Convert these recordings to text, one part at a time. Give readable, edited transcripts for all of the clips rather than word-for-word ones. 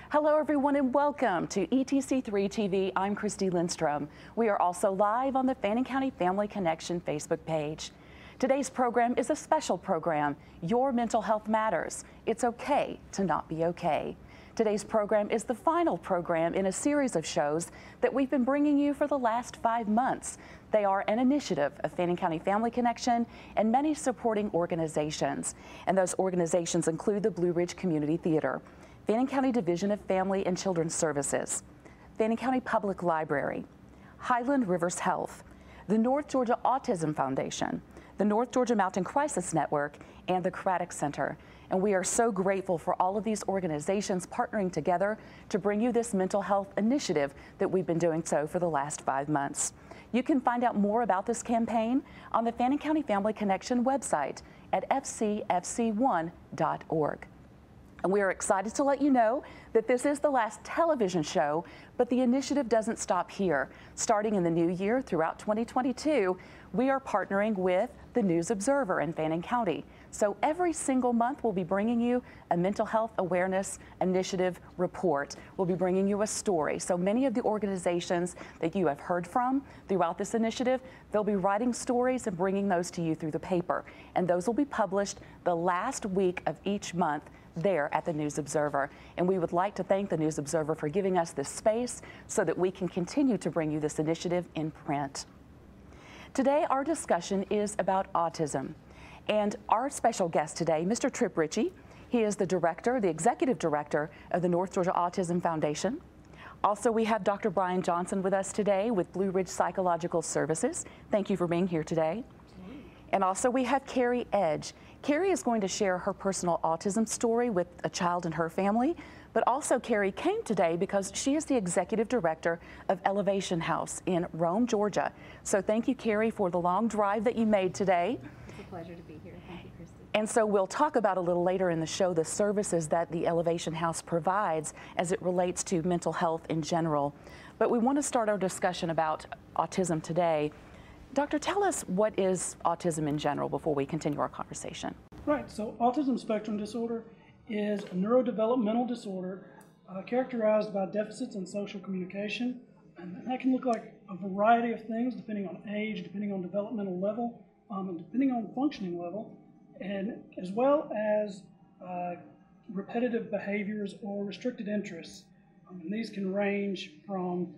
Hello everyone and welcome to ETC3 TV. I'm Christy Lindstrom. We are also live on the Fannin County Family Connection Facebook page. Today's program is a special program, Your Mental Health Matters. It's okay to not be okay. Today's program is the final program in a series of shows that we've been bringing you for the last 5 months. They are an initiative of Fannin County Family Connection and many supporting organizations. And those organizations include the Blue Ridge Community Theater, Fannin County Division of Family and Children's Services, Fannin County Public Library, Highland Rivers Health, the North Georgia Autism Foundation, the North Georgia Mountain Crisis Network, and the Craddock Center. And we are so grateful for all of these organizations partnering together to bring you this mental health initiative that we've been doing so for the last 5 months. You can find out more about this campaign on the Fannin County Family Connection website at fcfc1.org. And we are excited to let you know that this is the last television show, but the initiative doesn't stop here. Starting in the new year throughout 2022, we are partnering with the News Observer in Fannin County. So every single month, we'll be bringing you a mental health awareness initiative report. We'll be bringing you a story. So many of the organizations that you have heard from throughout this initiative, they'll be writing stories and bringing those to you through the paper. And those will be published the last week of each month there at the News Observer. And we would like to thank the News Observer for giving us this space so that we can continue to bring you this initiative in print. Today, our discussion is about autism. And our special guest today, Mr. Tripp Ritchie, he is the director, the executive director of the North Georgia Autism Foundation. Also, we have Dr. Brian Johnson with us today with Blue Ridge Psychological Services. Thank you for being here today. And also we have Carrie Edge. Carrie is going to share her personal autism story with a child in her family, but also Carrie came today because she is the executive director of Elevation House in Rome, Georgia. So thank you, Carrie, for the long drive that you made today. It's a pleasure to be here. Thank you, Christy. And so we'll talk about a little later in the show the services that the Elevation House provides as it relates to mental health in general. But we want to start our discussion about autism today. Doctor, tell us what is autism in general before we continue our conversation. Right, so autism spectrum disorder is a neurodevelopmental disorder characterized by deficits in social communication. And that can look like a variety of things depending on age, depending on developmental level, and depending on functioning level, and as well as repetitive behaviors or restricted interests. And these can range from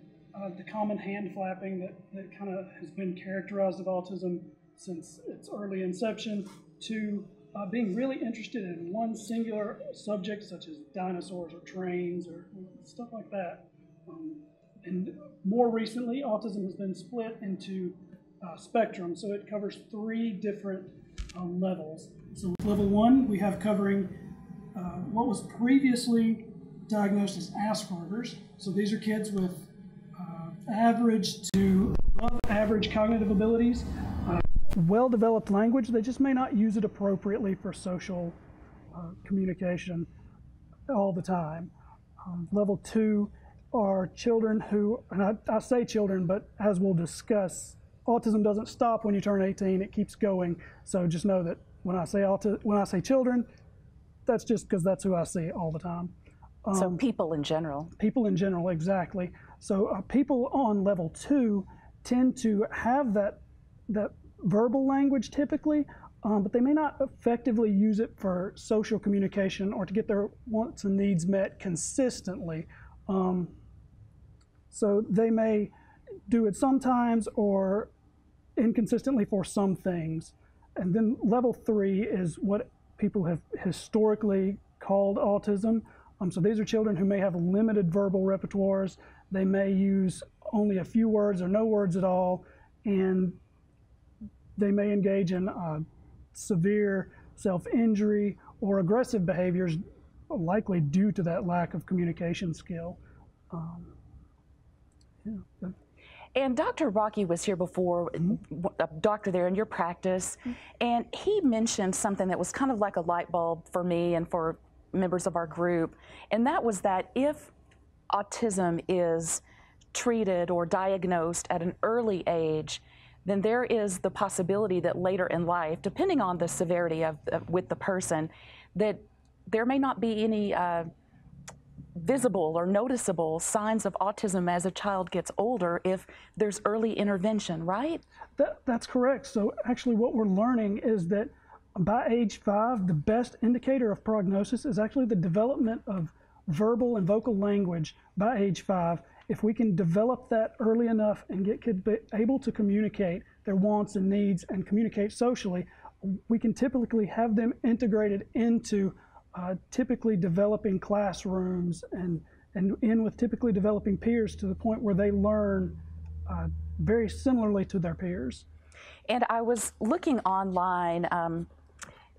the common hand flapping that kind of has been characterized of autism since its early inception to being really interested in one singular subject such as dinosaurs or trains or stuff like that. And more recently, autism has been split into spectrum, so it covers 3 different levels. So level 1, we have covering what was previously diagnosed as Asperger's. So these are kids with average to above average cognitive abilities, well-developed language, they just may not use it appropriately for social communication all the time. Level 2 are children who, and I say children, but as we'll discuss, autism doesn't stop when you turn 18, it keeps going. So just know that when I say children, that's just because that's who I see all the time. So people in general. People in general, exactly. So people on level 2 tend to have that verbal language typically, but they may not effectively use it for social communication or to get their wants and needs met consistently. So they may do it sometimes or inconsistently for some things. And then level 3 is what people have historically called autism. So these are children who may have limited verbal repertoires. They may use only a few words or no words at all, and they may engage in severe self-injury or aggressive behaviors, likely due to that lack of communication skill. And Dr. Rocky was here before, a doctor there in your practice, and he mentioned something that was kind of like a light bulb for me and for members of our group, and that was that if autism is treated or diagnosed at an early age, then there is the possibility that later in life, depending on the severity with the person, that there may not be any visible or noticeable signs of autism as a child gets older if there's early intervention, right? That's correct. So actually what we're learning is that by age 5, the best indicator of prognosis is actually the development of verbal and vocal language by age 5. If we can develop that early enough and get kids able to communicate their wants and needs and communicate socially, we can typically have them integrated into typically developing classrooms and in with typically developing peers to the point where they learn very similarly to their peers. And I was looking online,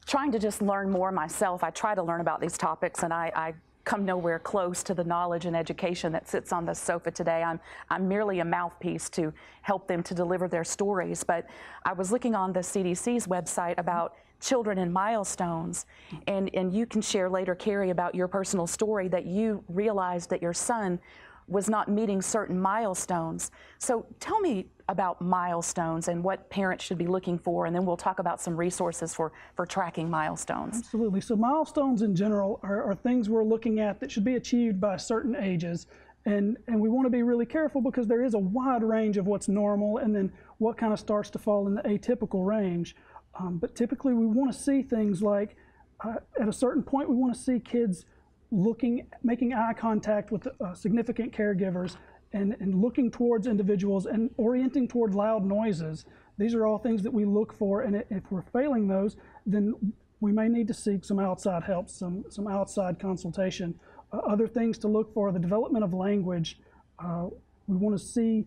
trying to just learn more myself. I try to learn about these topics, and I come nowhere close to the knowledge and education that sits on the sofa today. I'm merely a mouthpiece to help them to deliver their stories. But I was looking on the CDC's website about children in milestones, and you can share later, Carrie, about your personal story that you realized that your son was not meeting certain milestones. So tell me about milestones and what parents should be looking for, and then we'll talk about some resources for tracking milestones. Absolutely. So milestones in general are things we're looking at that should be achieved by certain ages. And we want to be really careful because there is a wide range of what's normal and then what kind of starts to fall in the atypical range. But typically we want to see things like at a certain point we want to see kids making eye contact with significant caregivers and looking towards individuals and orienting toward loud noises. These are all things that we look for, and if we're failing those, then we may need to seek some outside help, some outside consultation. Other things to look for, the development of language. We want to see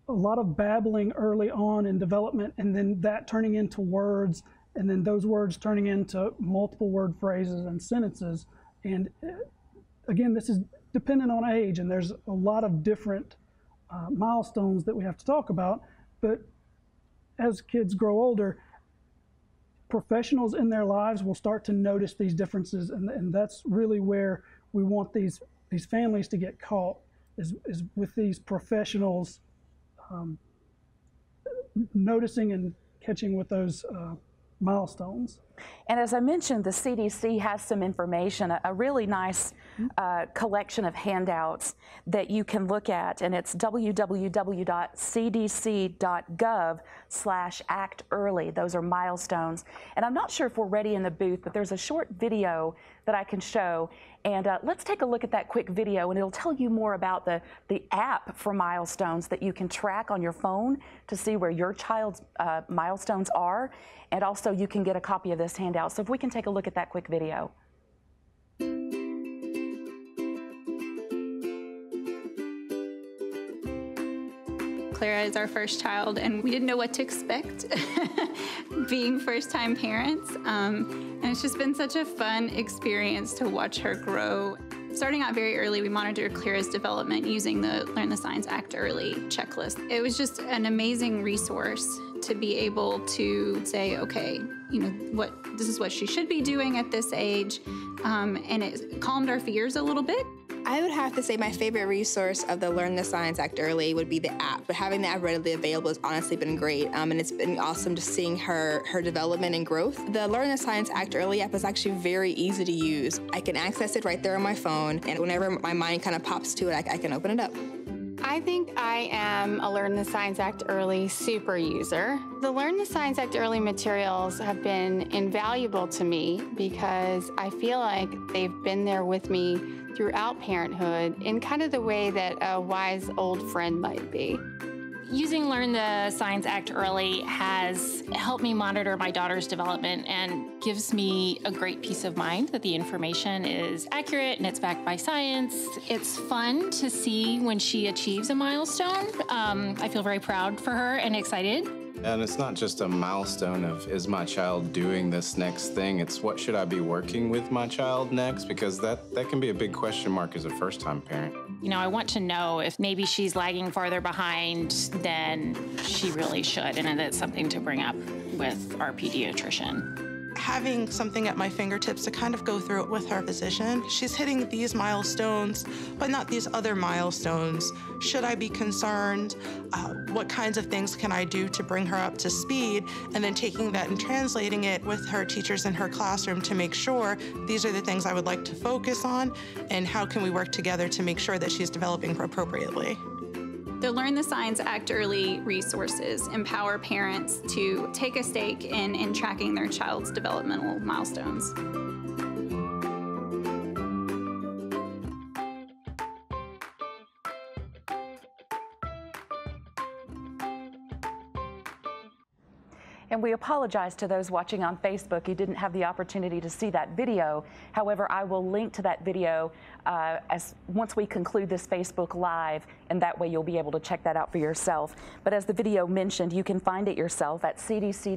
a lot of babbling early on in development, and then that turning into words, and then those words turning into multiple word phrases and sentences. And again, this is dependent on age, and there's a lot of different milestones that we have to talk about. But as kids grow older, professionals in their lives will start to notice these differences, and that's really where we want these families to get caught, is with these professionals noticing and catching with those milestones. And as I mentioned, the CDC has some information, a really nice collection of handouts that you can look at, and it's www.cdc.gov/actearly. Those are milestones. And I'm not sure if we're ready in the booth, but there's a short video that I can show. And let's take a look at that quick video, and it'll tell you more about the app for milestones that you can track on your phone to see where your child's milestones are. And also you can get a copy of this handout. So if we can take a look at that quick video. Clara is our first child, and we didn't know what to expect being first-time parents. And it's just been such a fun experience to watch her grow. Starting out very early, we monitored Clara's development using the Learn the Signs Act Early checklist. It was just an amazing resource to be able to say, okay, you know, this is what she should be doing at this age, and it calmed our fears a little bit. I would have to say my favorite resource of the Learn the Signs Act Early would be the app. But having the app readily available has honestly been great, and it's been awesome just seeing her development and growth. The Learn the Signs Act Early app is actually very easy to use. I can access it right there on my phone, and whenever my mind kind of pops to it, I can open it up. I think I am a Learn the Signs Act Early super user. The Learn the Signs Act Early materials have been invaluable to me because I feel like they've been there with me throughout parenthood in kind of the way that a wise old friend might be. Using Learn the Signs Act Early has helped me monitor my daughter's development and gives me a great peace of mind that the information is accurate and it's backed by science. It's fun to see when she achieves a milestone. I feel very proud for her and excited. And it's not just a milestone of, is my child doing this next thing? It's what should I be working with my child next? Because that can be a big question mark as a first-time parent. You know, I want to know if maybe she's lagging farther behind than she really should, and that's something to bring up with our pediatrician. having something at my fingertips to kind of go through it with her physician. She's hitting these milestones, but not these other milestones. Should I be concerned? What kinds of things can I do to bring her up to speed? And then taking that and translating it with her teachers in her classroom to make sure these are the things I would like to focus on, and how can we work together to make sure that she's developing appropriately. The Learn the Signs, Act Early resources empower parents to take a stake in tracking their child's developmental milestones. And we apologize to those watching on Facebook. You didn't have the opportunity to see that video. However, I will link to that video once we conclude this Facebook Live, and that way you'll be able to check that out for yourself. But as the video mentioned, you can find it yourself at cdc.gov/act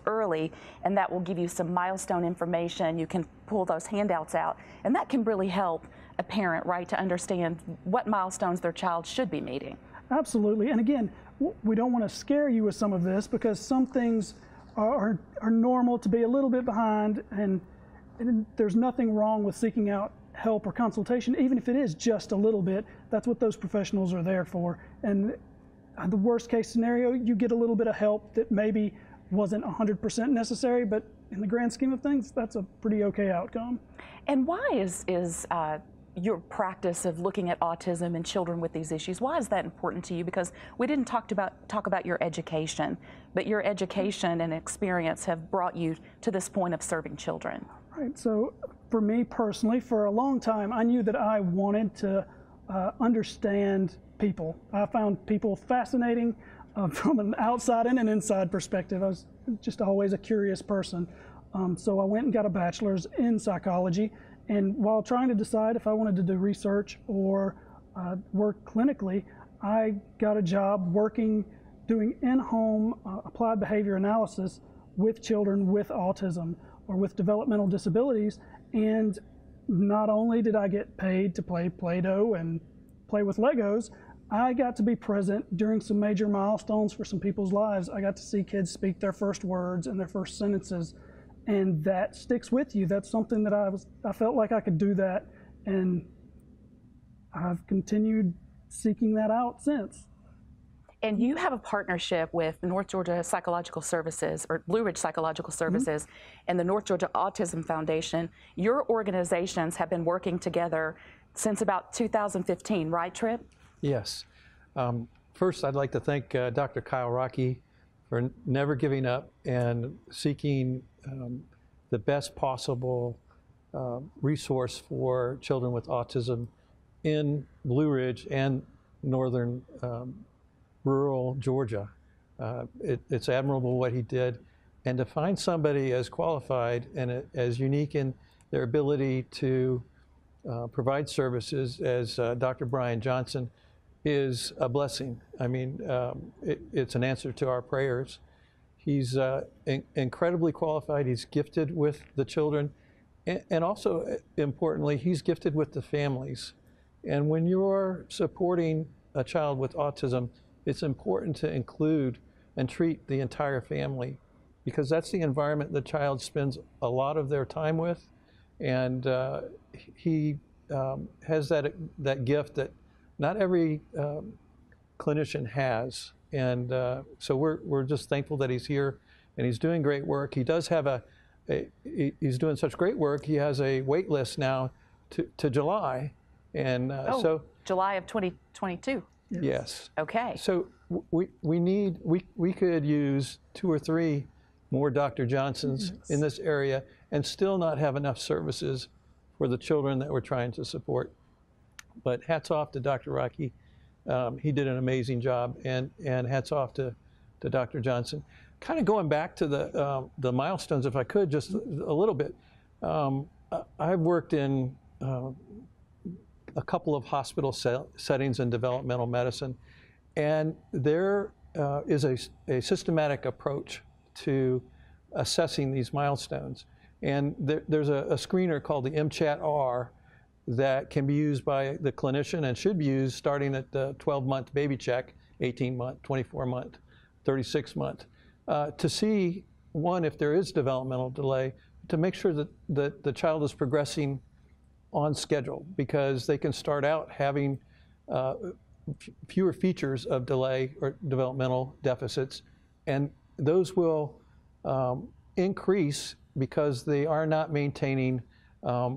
early, and that will give you some milestone information. You can pull those handouts out, and that can really help a parent, right, to understand what milestones their child should be meeting. Absolutely. And again, we don't want to scare you with some of this, because some things are normal to be a little bit behind, and there's nothing wrong with seeking out help or consultation, even if it is just a little bit. That's what those professionals are there for. And the worst case scenario, you get a little bit of help that maybe wasn't 100% necessary, but in the grand scheme of things, that's a pretty okay outcome. And why is your practice of looking at autism in children with these issues, why is that important to you? Because we didn't talk about your education, but your education and experience have brought you to this point of serving children. Right, so for me personally, for a long time, I knew that I wanted to understand people. I found people fascinating from an outside and an inside perspective. I was just always a curious person. So I went and got a bachelor's in psychology. And while trying to decide if I wanted to do research or work clinically, I got a job doing in-home applied behavior analysis with children with autism or with developmental disabilities. And not only did I get paid to play Play-Doh and play with Legos, I got to be present during some major milestones for some people's lives. I got to see kids speak their first words and their first sentences. And that sticks with you. That's something that I felt like I could do that, and I've continued seeking that out since. And you have a partnership with North Georgia Psychological Services, or Blue Ridge Psychological Services, and the North Georgia Autism Foundation. Your organizations have been working together since about 2015, right, Tripp? Yes. First, I'd like to thank Dr. Kyle Rocky for never giving up and seeking the best possible resource for children with autism in Blue Ridge and northern rural Georgia. It's admirable what he did, and to find somebody as qualified and as unique in their ability to provide services as Dr. Brian Johnson is a blessing. I mean, it's an answer to our prayers. He's incredibly qualified. He's gifted with the children, and also, importantly, he's gifted with the families. And when you're supporting a child with autism, it's important to include and treat the entire family, because that's the environment the child spends a lot of their time with, and he has that gift that not every clinician has. And so we're just thankful that he's here, and he's doing great work. He does have he's doing such great work. He has a wait list now to July, and so July of 2022. Yes. Okay. So we could use 2 or 3 more Dr. Johnsons in this area and still not have enough services for the children that we're trying to support. But hats off to Dr. Rocky. He did an amazing job, and hats off to Dr. Johnson. Kind of going back to the milestones, if I could, just a little bit. I've worked in a couple of hospital settings in developmental medicine, and there is a systematic approach to assessing these milestones. And there's a screener called the MCHAT-R that can be used by the clinician and should be used starting at the 12-month baby check, 18-month, 24-month, 36-month. to see, one, if there is developmental delay, to make sure that the child is progressing on schedule, because they can start out having fewer features of delay or developmental deficits, and those will increase because they are not maintaining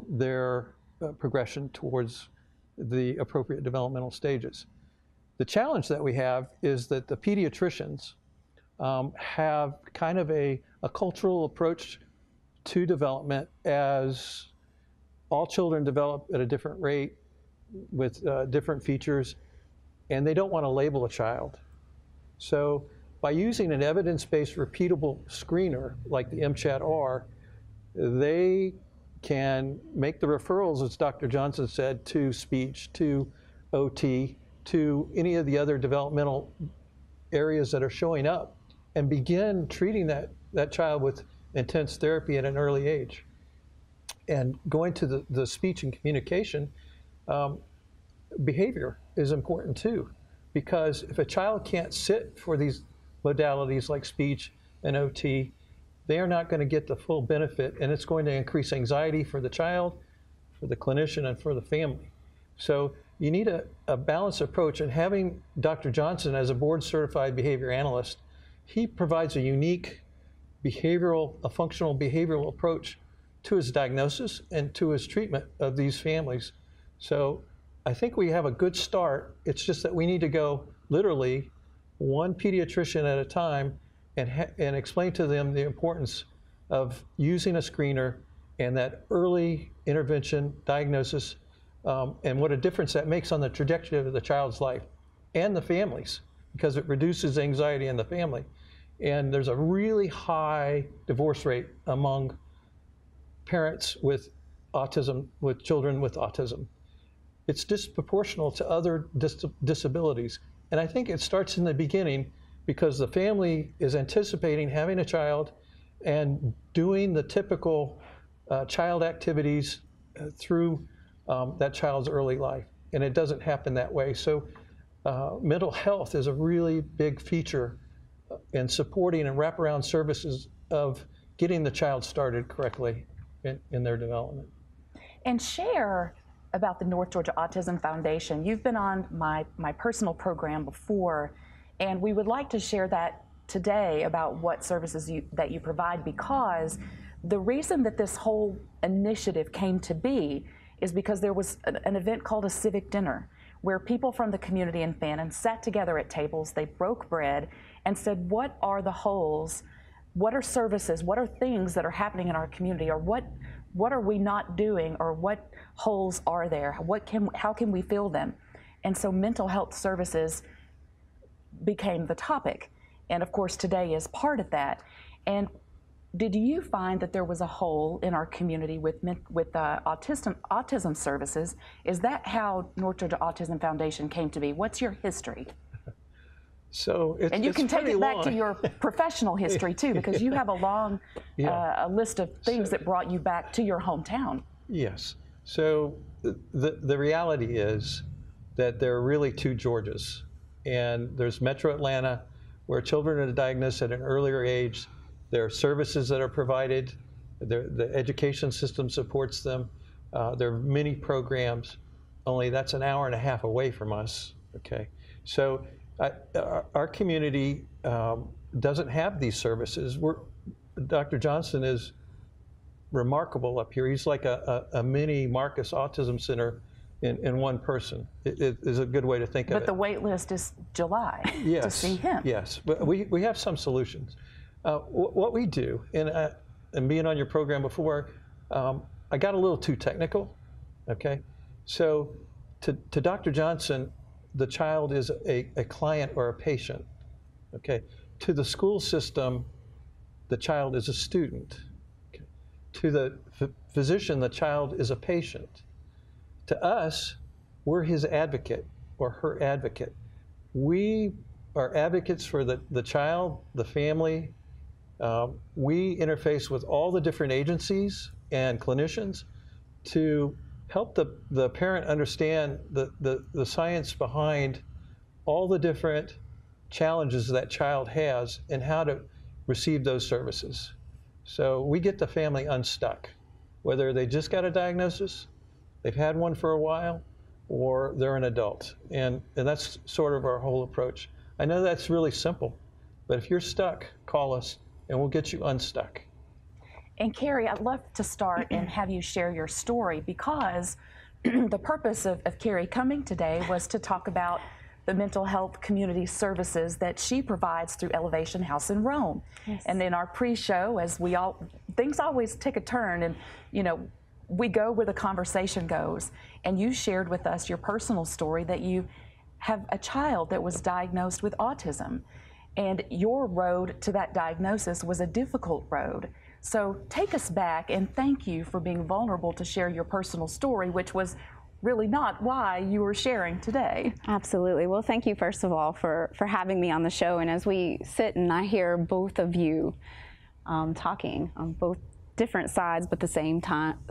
their progression towards the appropriate developmental stages. The challenge that we have is that the pediatricians have kind of a cultural approach to development, as all children develop at a different rate with different features, and they don't want to label a child. So by using an evidence-based repeatable screener like the MCHAT-R, they can make the referrals, as Dr. Johnson said, to speech, to OT, to any of the other developmental areas that are showing up, and begin treating that child with intense therapy at an early age. And going to the speech and communication, behavior is important too, because if a child can't sit for these modalities like speech and OT, they are not going to get the full benefit, and it's going to increase anxiety for the child, for the clinician, and for the family. So you need a balanced approach, and having Dr. Johnson as a board-certified behavior analyst, he provides a unique functional behavioral approach to his diagnosis and to his treatment of these families. So I think we have a good start. It's just that we need to go literally one pediatrician at a time and explain to them the importance of using a screener and that early intervention diagnosis, and what a difference that makes on the trajectory of the child's life and the families, because it reduces anxiety in the family. And there's a really high divorce rate among parents with autism, with children with autism. It's disproportional to other disabilities. And I think it starts in the beginning, because the family is anticipating having a child and doing the typical child activities through that child's early life. And it doesn't happen that way. So mental health is a really big feature in supporting and wraparound services of getting the child started correctly in their development. And share about the North Georgia Autism Foundation. You've been on my personal program before, and we would like to share that today about what services that you provide, because the reason that this whole initiative came to be is because there was an event called a civic dinner, where people from the community in Fannin sat together at tables, they broke bread, and said, what are the holes, what are services, what are things that are happening in our community, or what are we not doing, or what holes are there, how can we fill them? And so mental health services became the topic. And of course today is part of that. And did you find that there was a hole in our community with autism services? Is that how North Georgia Autism Foundation came to be? What's your history? So and you can take it back long. to your professional history too, because you have a long a list of things that brought you back to your hometown. Yes. So the reality is that there are really two Georgias. And there's Metro Atlanta, where children are diagnosed at an earlier age. There are services that are provided. The education system supports them. There are many programs, only that's an hour and a half away from us, okay? So our community doesn't have these services. Dr. Johnson is remarkable up here. He's like a mini Marcus Autism Center in one person. It is a good way to think of it. But the wait list is July to see him. Yes, but we have some solutions. What we do, and being on your program before, I got a little too technical, okay? So to Dr. Johnson, the child is a client or a patient, okay? To the school system, the child is a student. Okay? To the physician, the child is a patient. To us, we're his advocate or her advocate. We are advocates for the child, the family. We interface with all the different agencies and clinicians to help the parent understand the science behind all the different challenges that child has, and how to receive those services. So we get the family unstuck, whether they just got a diagnosis, they've had one for a while, or they're an adult. And that's sort of our whole approach. I know that's really simple, but if you're stuck, call us and we'll get you unstuck. And Carrie, I'd love to start and have you share your story, because the purpose of Carrie coming today was to talk about the mental health community services that she provides through Elevation House in Rome. Yes. And in our pre-show, as things always take a turn, and we go where the conversation goes. And you shared with us your personal story that you have a child that was diagnosed with autism, and your road to that diagnosis was a difficult road. So take us back, and thank you for being vulnerable to share your personal story, which was really not why you were sharing today. Absolutely. Well, thank you, first of all, for having me on the show. And as we sit and I hear both of you talking on both different sides, but the same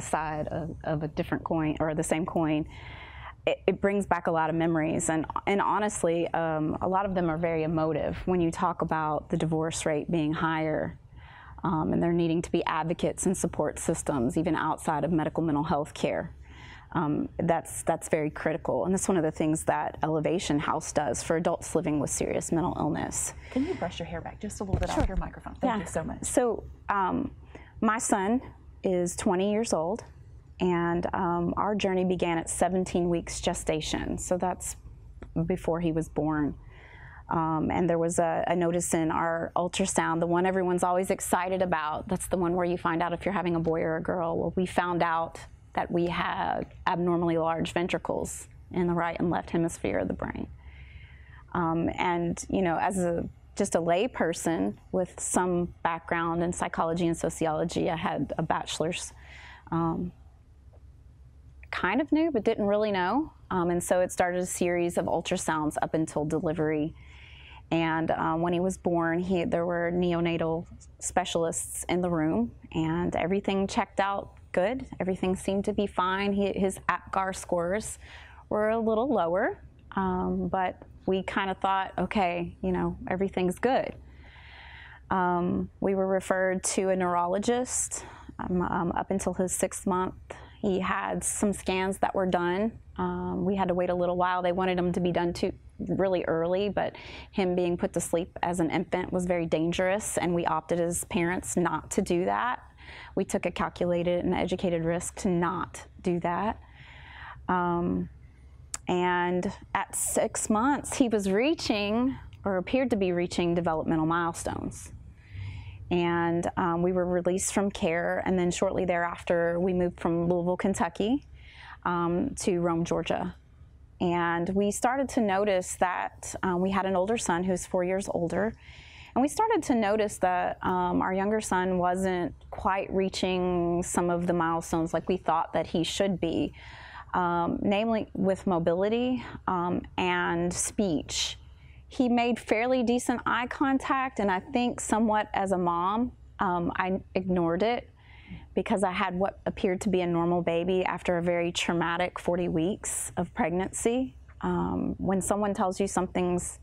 side of a different coin, or the same coin, it brings back a lot of memories. And honestly, a lot of them are very emotive when you talk about the divorce rate being higher. And there needing to be advocates and support systems, even outside of medical mental health care. That's very critical. And that's one of the things that Elevation House does for adults living with serious mental illness. Can you brush your hair back just a little bit off your microphone? Thank you so much. So my son is 20 years old, and our journey began at 17 weeks gestation. So that's before he was born. And there was a notice in our ultrasound, the one everyone's always excited about. That's the one where you find out if you're having a boy or a girl. Well, we found out that we had abnormally large ventricles in the right and left hemisphere of the brain. And as just a lay person with some background in psychology and sociology, I had a bachelor's. Kind of knew, but didn't really know. And so it started a series of ultrasounds up until delivery. And when he was born, there were neonatal specialists in the room, and everything checked out good. Everything seemed to be fine. His APGAR scores were a little lower, but we kind of thought, okay, everything's good. We were referred to a neurologist up until his 6th month. He had some scans that were done. We had to wait a little while. They wanted him to be done really early, but him being put to sleep as an infant was very dangerous, and we opted as parents not to do that. We took a calculated and educated risk to not do that. And at 6 months, he was reaching, or appeared to be reaching, developmental milestones. And we were released from care, and then shortly thereafter, we moved from Louisville, Kentucky, to Rome, Georgia. And we started to notice that we had an older son who's 4 years older, and we started to notice that our younger son wasn't quite reaching some of the milestones like we thought that he should be, namely with mobility and speech. He made fairly decent eye contact, and I think somewhat as a mom, I ignored it because I had what appeared to be a normal baby after a very traumatic 40 weeks of pregnancy. When someone tells you something's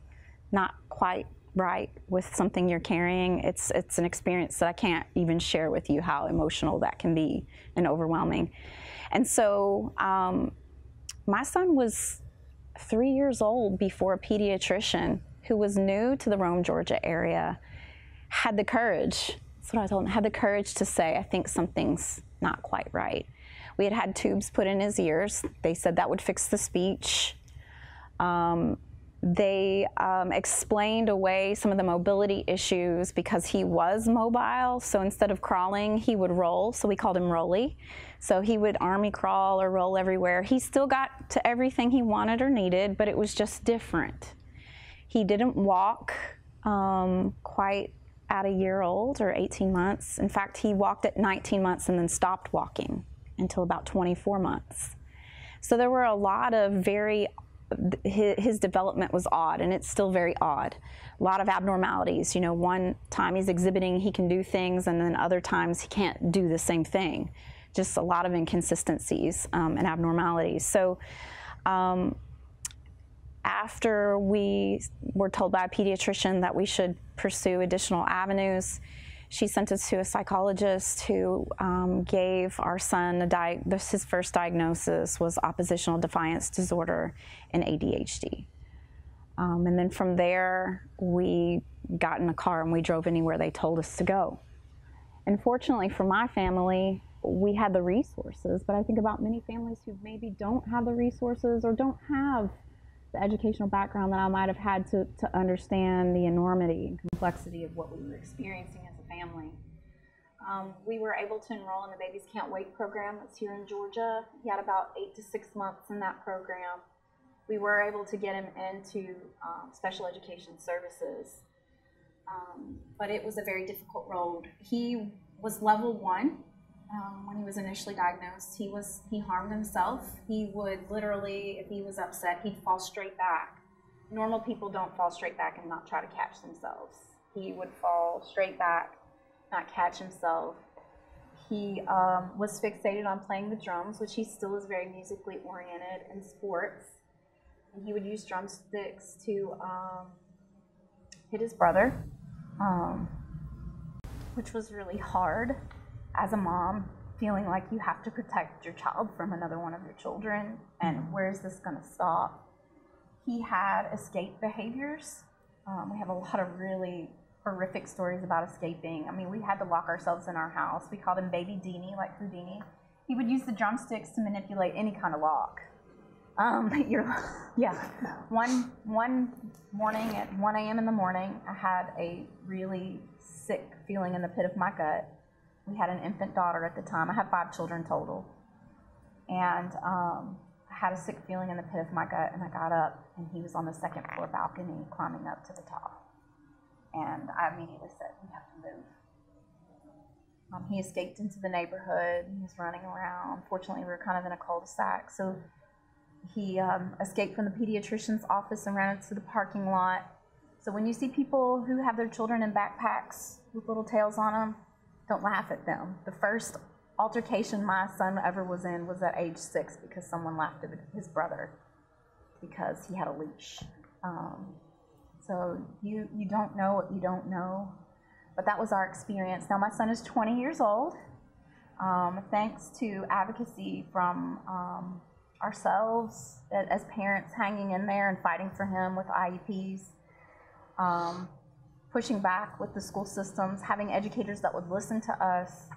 not quite right with something you're carrying, it's an experience that I can't even share with you how emotional that can be and overwhelming. And so my son was 3 years old before a pediatrician who was new to the Rome, Georgia area had the courage, that's what I told him, had the courage to say, I think something's not quite right. We had tubes put in his ears. They said that would fix the speech. They explained away some of the mobility issues because he was mobile. So instead of crawling, he would roll. So we called him Rolly. So he would army crawl or roll everywhere. He still got to everything he wanted or needed, but it was just different. He didn't walk quite at a year old or 18 months. In fact, he walked at 19 months and then stopped walking until about 24 months. So there were a lot of his development was odd, and it's still very odd. A lot of abnormalities. One time he's exhibiting, he can do things, and then other times he can't do the same thing. Just a lot of inconsistencies and abnormalities. So After we were told by a pediatrician that we should pursue additional avenues, she sent us to a psychologist who gave our son his first diagnosis was oppositional defiance disorder and ADHD. And then from there, we got in a car and we drove anywhere they told us to go. And fortunately for my family, we had the resources, but I think about many families who maybe don't have the resources or don't have the educational background that I might have had to understand the enormity and complexity of what we were experiencing as a family. We were able to enroll in the Babies Can't Wait program that's here in Georgia. He had about 8 to 6 months in that program. We were able to get him into special education services, but it was a very difficult road. He was level 1 when he was initially diagnosed. He harmed himself. He would literally, if he was upset, he'd fall straight back. Normal people don't fall straight back and not try to catch themselves. He would fall straight back, not catch himself. He was fixated on playing the drums, which he still is very musically oriented, and sports. And he would use drumsticks to hit his brother, which was really hard as a mom, feeling like you have to protect your child from another one of your children, and where is this going to stop? He had escape behaviors. We have a lot of really horrific stories about escaping. I mean, we had to lock ourselves in our house. We called him Baby Deanie, like Houdini. He would use the drumsticks to manipulate any kind of lock. One morning at 1 a.m. in the morning, I had a really sick feeling in the pit of my gut. We had an infant daughter at the time. I had 5 children total. And I had a sick feeling in the pit of my gut, and I got up, and he was on the 2nd floor balcony climbing up to the top. And I immediately said, we have to move. He escaped into the neighborhood. He was running around. Fortunately, we were kind of in a cul-de-sac. So he escaped from the pediatrician's office and ran into the parking lot. So when you see people who have their children in backpacks with little tails on them, don't laugh at them. The first altercation my son ever was in was at age 6 because someone laughed at his brother because he had a leash. So you don't know what you don't know, but that was our experience. Now my son is 20 years old. Thanks to advocacy from ourselves as parents hanging in there and fighting for him with IEPs, pushing back with the school systems, having educators that would listen to us,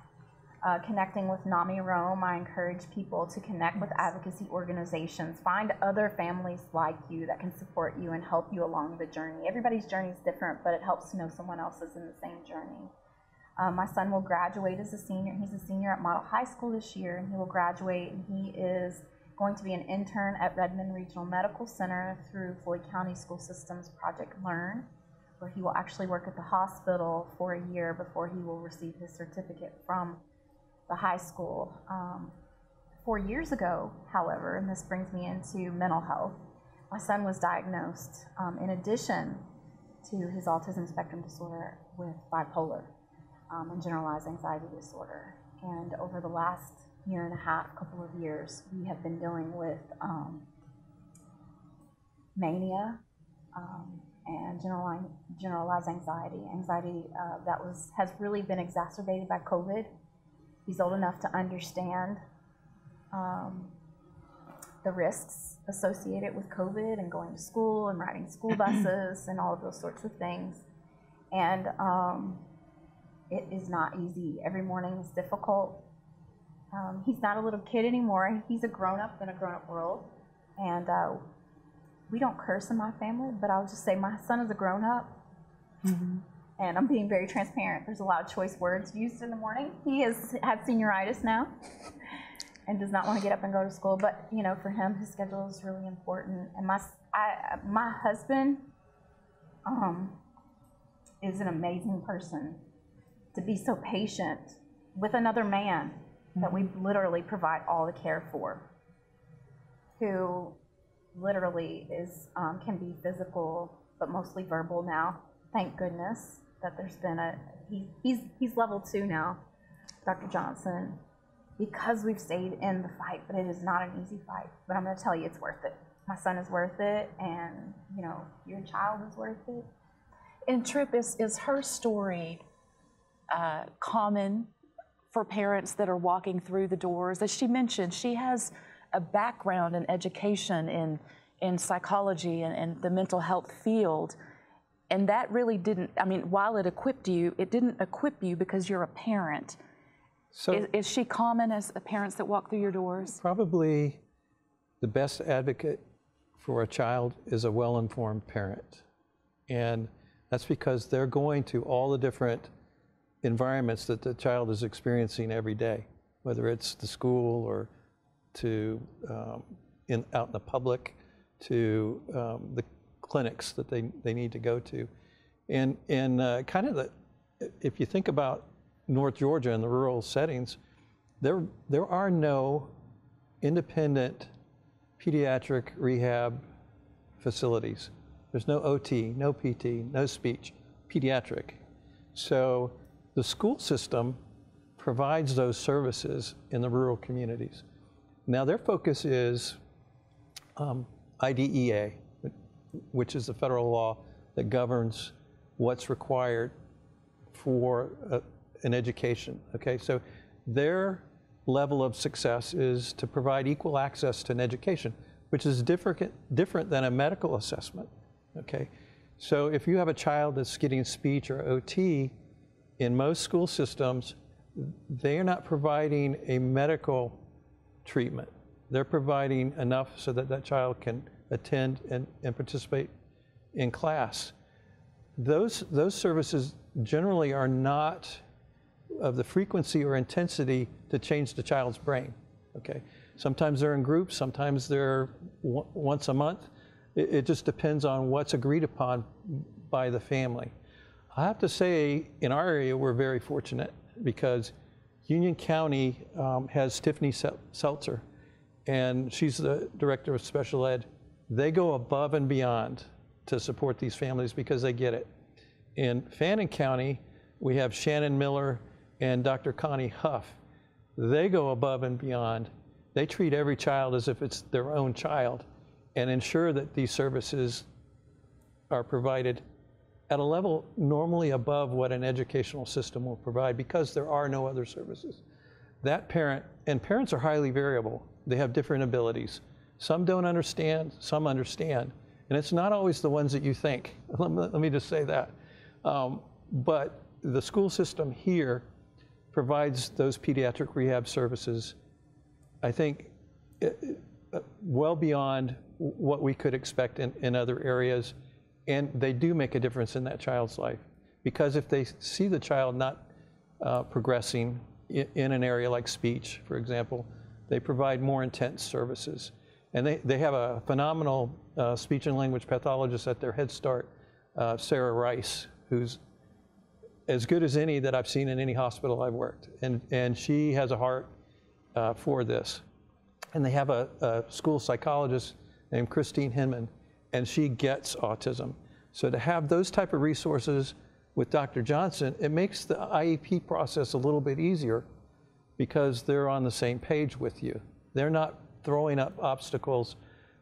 connecting with NAMI Rome. I encourage people to connect with advocacy organizations, find other families like you that can support you and help you along the journey. Everybody's journey is different, but it helps to know someone else is in the same journey. My son will graduate as a senior. He's a senior at Model High School this year, and he will graduate, and he is going to be an intern at Redmond Regional Medical Center through Floyd County School Systems Project Learn, where he will actually work at the hospital for a year before he will receive his certificate from the high school. 4 years ago, however, and this brings me into mental health, my son was diagnosed, in addition to his autism spectrum disorder, with bipolar and generalized anxiety disorder. And over the last year and a half, couple of years, we have been dealing with mania and generalized anxiety that has really been exacerbated by COVID. He's old enough to understand the risks associated with COVID and going to school and riding school buses and all of those sorts of things. And it is not easy. Every morning is difficult. He's not a little kid anymore. He's a grown-up in a grown-up world. And we don't curse in my family, but I'll just say my son is a grown-up. Mm-hmm. And I'm being very transparent. There's a lot of choice words used in the morning. He has had senioritis now and does not want to get up and go to school. But, you know, for him, his schedule is really important. And my husband is an amazing person to be so patient with another man that we literally provide all the care for, who literally is can be physical, but mostly verbal now. Thank goodness that there's been he's level 2 now, Dr. Johnson, because we've stayed in the fight, but it is not an easy fight. But I'm going to tell you, it's worth it. my son is worth it, and you know, your child is worth it. And Tripp, is her story common for parents that are walking through the doors? As she mentioned, she has a background in education in psychology and the mental health field. And that really didn't, I mean, while it equipped you, it didn't equip you because you're a parent. So is she common as parents that walk through your doors? Probably the best advocate for a child is a well-informed parent. And that's because they're going to all the different environments that the child is experiencing every day, whether it's the school or to out in the public, to the clinics that they need to go to. And kind of if you think about North Georgia and the rural settings, there are no independent pediatric rehab facilities. There's no OT, no PT, no speech, pediatric. So the school system provides those services in the rural communities. Now their focus is IDEA, which is the federal law that governs what's required for an education, okay? So their level of success is to provide equal access to an education, which is different than a medical assessment, okay? So if you have a child that's getting speech or OT, in most school systems, they are not providing a medical treatment. They're providing enough so that that child can attend and participate in class. Those services generally are not of the frequency or intensity to change the child's brain, okay? Sometimes they're in groups, sometimes they're once a month. It just depends on what's agreed upon by the family. I have to say, in our area, we're very fortunate because Union County has Tiffany Seltzer, and she's the director of special ed. They go above and beyond to support these families because they get it. In Fannin County, we have Shannon Miller and Dr. Connie Huff. They go above and beyond. They treat every child as if it's their own child and ensure that these services are provided at a level normally above what an educational system will provide because there are no other services. That parent, and parents are highly variable. They have different abilities. Some don't understand, some understand. And it's not always the ones that you think. Let me just say that. But the school system here provides those pediatric rehab services, I think, well beyond what we could expect in other areas. And they do make a difference in that child's life. Because if they see the child not progressing in an area like speech, for example, they provide more intense services. And they have a phenomenal speech and language pathologist at their Head Start, Sarah Rice, who's as good as any that I've seen in any hospital I've worked. And she has a heart for this. And they have a school psychologist named Christine Hinman, and she gets autism. So to have those type of resources with Dr. Johnson, it makes the IEP process a little bit easier because they're on the same page with you. They're not throwing up obstacles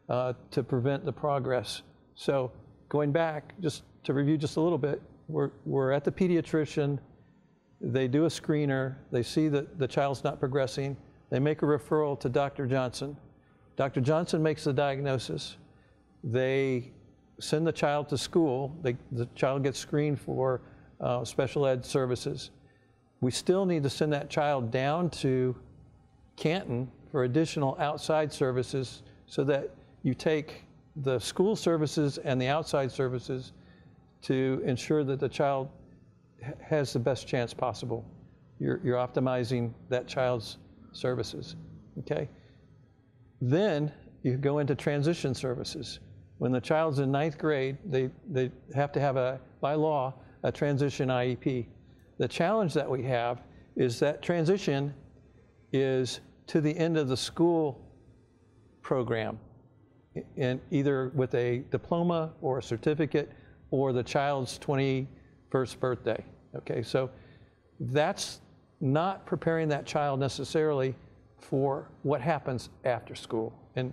to prevent the progress. So going back, just to review just a little bit, we're at the pediatrician, they do a screener, they see that the child's not progressing, they make a referral to Dr. Johnson. Dr. Johnson makes the diagnosis. They send the child to school. The child gets screened for special ed services. We still need to send that child down to Canton for additional outside services so that you take the school services and the outside services to ensure that the child has the best chance possible. You're optimizing that child's services, okay? Then you go into transition services. When the child's in 9th grade, they have to have by law, a transition IEP. The challenge that we have is that transition is to the end of the school program, and either with a diploma or a certificate or the child's 21st birthday, okay? So that's not preparing that child necessarily for what happens after school. And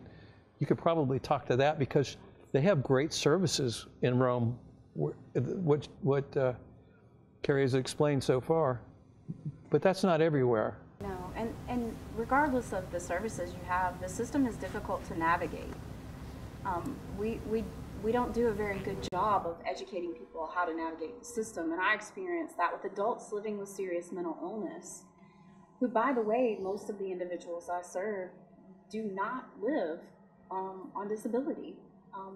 you could probably talk to that because they have great services in Rome, what Carrie has explained so far, but that's not everywhere. No, and regardless of the services you have, the system is difficult to navigate. We don't do a very good job of educating people how to navigate the system, and I experienced that with adults living with serious mental illness, who, by the way, most of the individuals I serve do not live on disability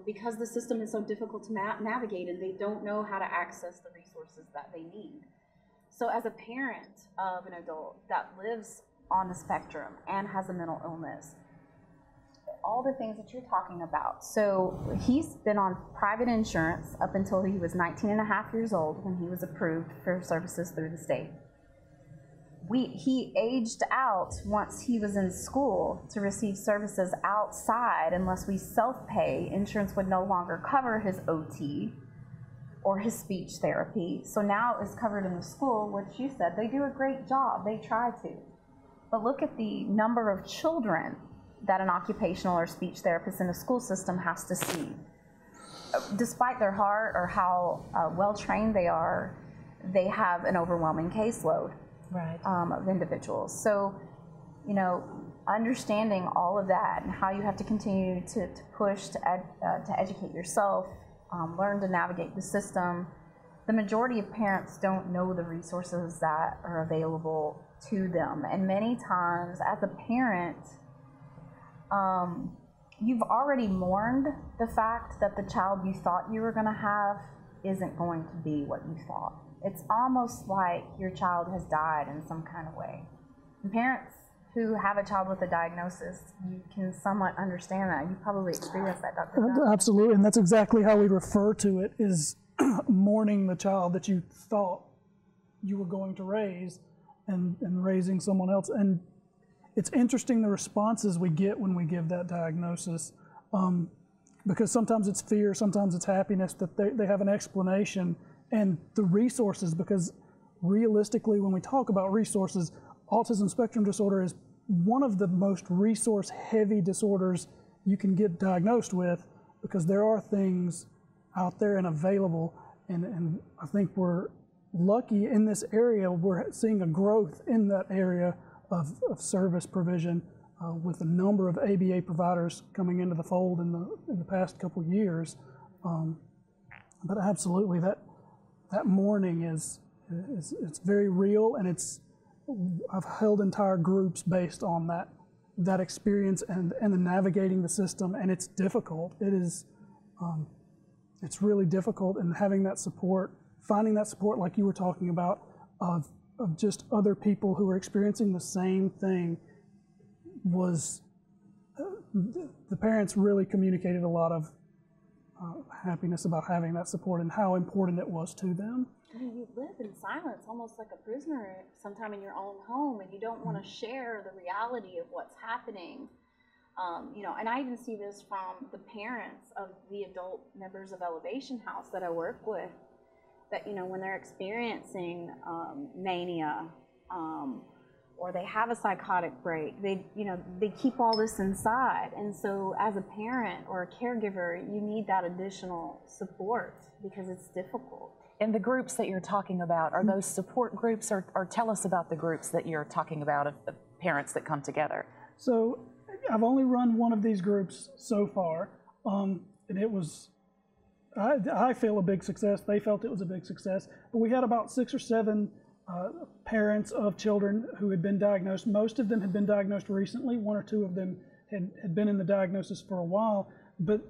because the system is so difficult to navigate, and they don't know how to access the resources that they need. So as a parent of an adult that lives on the spectrum and has a mental illness, all the things that you're talking about. So he's been on private insurance up until he was 19 and a half years old when he was approved for services through the state. He aged out once he was in school to receive services outside. Unless we self-pay, insurance would no longer cover his OT or his speech therapy. So now it's covered in the school, which you said, they do a great job, they try to. But look at the number of children that an occupational or speech therapist in the school system has to see. Despite their heart or how well-trained they are, they have an overwhelming caseload of individuals. So, you know, understanding all of that and how you have to continue to push to educate yourself, learn to navigate the system. The majority of parents don't know the resources that are available to them. And many times as a parent, you've already mourned the fact that the child you thought you were going to have isn't going to be what you thought. It's almost like your child has died in some kind of way. And parents who have a child with a diagnosis, you can somewhat understand that. You probably experienced that, Dr. Johnson. Absolutely, and that's exactly how we refer to it, is mourning the child that you thought you were going to raise and raising someone else. And it's interesting the responses we get when we give that diagnosis, because sometimes it's fear, sometimes it's happiness, that they have an explanation, and the resources, because realistically when we talk about resources, autism spectrum disorder is one of the most resource-heavy disorders you can get diagnosed with, because there are things out there and available, and I think we're lucky in this area. We're seeing a growth in that area of service provision with a number of ABA providers coming into the fold in the past couple of years. But absolutely, that mourning it's very real, and I've held entire groups based on that experience and the navigating the system, and it's difficult. It is, it's really difficult, and having that support, finding that support like you were talking about, of just other people who are experiencing the same thing, was, the parents really communicated a lot of happiness about having that support and how important it was to them. I mean, you live in silence, almost like a prisoner sometime in your own home, and you don't want to share the reality of what's happening. You know, and I even see this from the parents of the adult members of Elevation House that I work with, that, you know, when they're experiencing mania, or they have a psychotic break, they keep all this inside. And so as a parent or a caregiver, you need that additional support because it's difficult. And the groups that you're talking about, are those support groups, or tell us about the groups that you're talking about of parents that come together? So I've only run one of these groups so far, and it was, I feel, a big success. They felt it was a big success. But we had about 6 or 7 parents of children who had been diagnosed. Most of them had been diagnosed recently. 1 or 2 of them had been in the diagnosis for a while. But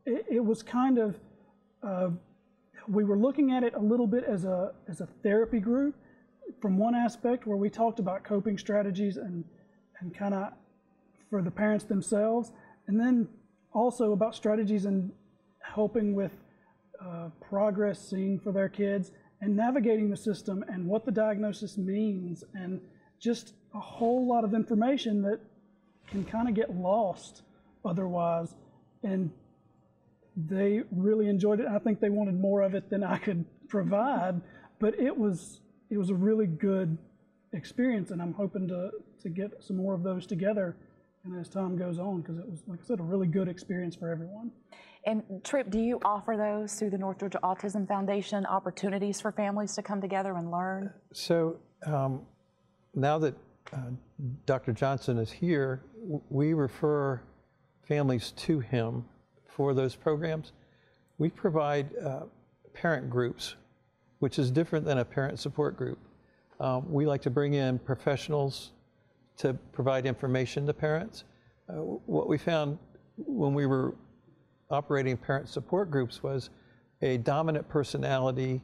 it was kind of, we were looking at it a little bit as a therapy group, from one aspect where we talked about coping strategies and kind of for the parents themselves, and then also about strategies in helping with progress seen for their kids and navigating the system and what the diagnosis means, and just a whole lot of information that can kind of get lost otherwise. And they really enjoyed it. I think they wanted more of it than I could provide, but it was a really good experience, and I'm hoping to get some more of those together and as time goes on, because it was, like I said, a really good experience for everyone. And Tripp, do you offer those through the North Georgia Autism Foundation, opportunities for families to come together and learn? So now that Dr. Johnson is here, we refer families to him for those programs. We provide parent groups, which is different than a parent support group. We like to bring in professionals to provide information to parents. What we found when we were operating parent support groups was a dominant personality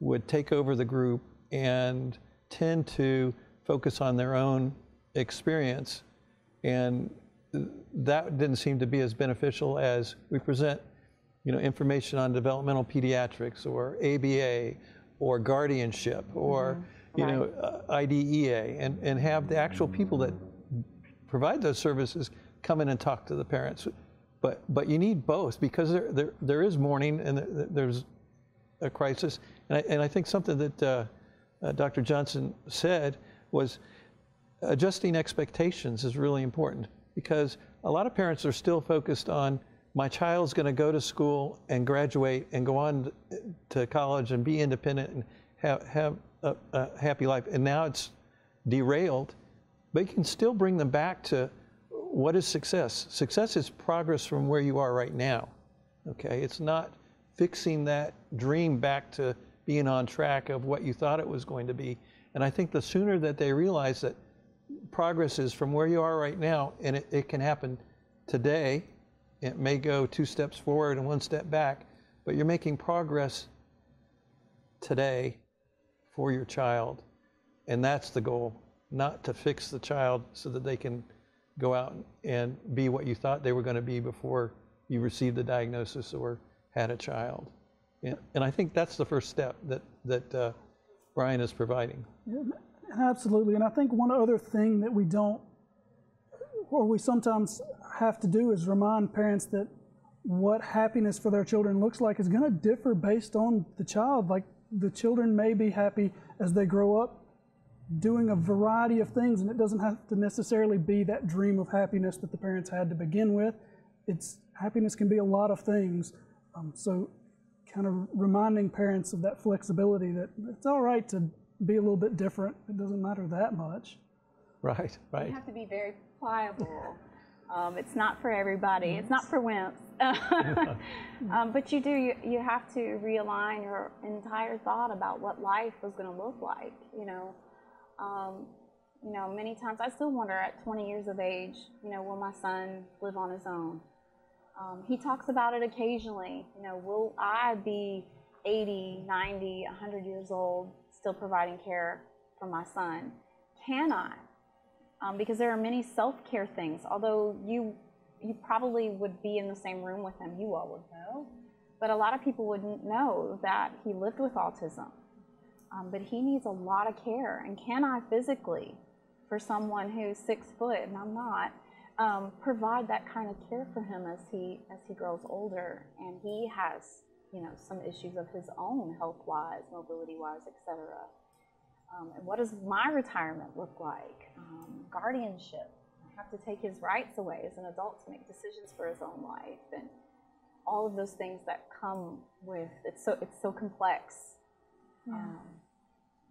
would take over the group and tend to focus on their own experience, and that didn't seem to be as beneficial as we present, information on developmental pediatrics or ABA or guardianship or IDEA, and have the actual people that provide those services come in and talk to the parents. But you need both, because there is mourning and there's a crisis. And I think something that Dr. Johnson said was adjusting expectations is really important, because a lot of parents are still focused on, my child's going to go to school and graduate and go on to college and be independent and have a happy life. And now it's derailed, but you can still bring them back to, what is success? Success is progress from where you are right now, okay? It's not fixing that dream back to being on track of what you thought it was going to be. And I think the sooner that they realize that progress is from where you are right now, and it can happen today, it may go 2 steps forward and 1 step back, but you're making progress today for your child. And that's the goal, not to fix the child so that they can go out and be what you thought they were going to be before you received the diagnosis or had a child. And I think that's the first step that Brian is providing. Yeah, absolutely. And I think one other thing that we don't, or we sometimes have to do, is remind parents that what happiness for their children looks like is going to differ based on the child. Like, the children may be happy as they grow up doing a variety of things, and it doesn't have to necessarily be that dream of happiness that the parents had to begin with. Happiness can be a lot of things. So kind of reminding parents of that flexibility, that it's all right to be a little bit different. It doesn't matter that much. Right. You have to be very pliable. It's not for everybody. It's not for wimps. But you have to realign your entire thought about what life was going to look like. Many times I still wonder at 20 years of age, will my son live on his own? He talks about it occasionally. Will I be 80, 90, 100 years old still providing care for my son? Can I? Because there are many self-care things. Although you probably would be in the same room with him, you all would know. But a lot of people wouldn't know that he lived with autism. But he needs a lot of care. And can I physically, for someone who's 6 foot, and I'm not, provide that kind of care for him as he grows older, and he has some issues of his own, health-wise, mobility-wise, etc. And what does my retirement look like? Guardianship. I have to take his rights away as an adult to make decisions for his own life, and all of those things that come with it's so complex. Yeah.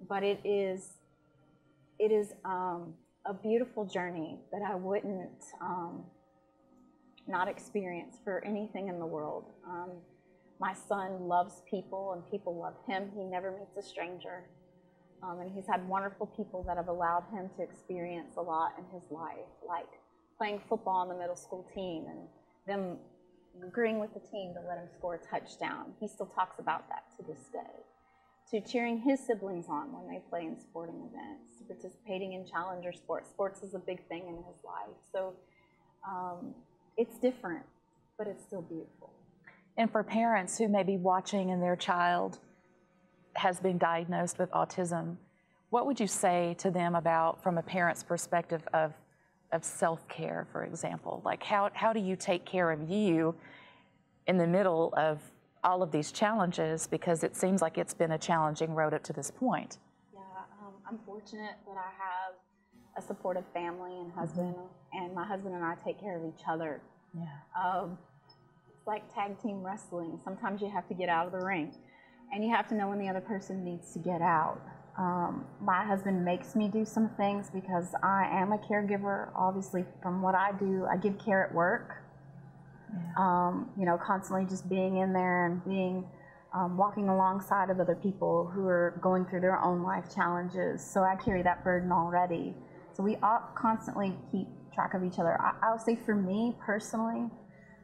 But it is a beautiful journey that I wouldn't not experience for anything in the world. My son loves people, and people love him. He never meets a stranger. And he's had wonderful people that have allowed him to experience a lot in his life, like playing football on the middle school team and them agreeing with the team to let him score a touchdown. He still talks about that to this day. To cheering his siblings on when they play in sporting events, to participating in challenger sports. Sports is a big thing in his life. So it's different, but it's still beautiful. And for parents who may be watching and their child has been diagnosed with autism, what would you say to them about, from a parent's perspective, of self-care, for example? Like, how do you take care of you in the middle of all of these challenges, because it seems like it's been a challenging road up to this point? Yeah, I'm fortunate that I have a supportive family and husband, and my husband and I take care of each other. Yeah. It's like tag team wrestling. Sometimes you have to get out of the ring, and you have to know when the other person needs to get out. My husband makes me do some things because I am a caregiver. Obviously, from what I do, I give care at work. You know, constantly just being in there and being walking alongside of other people who are going through their own life challenges. So I carry that burden already. So we all constantly keep track of each other. I would say for me personally,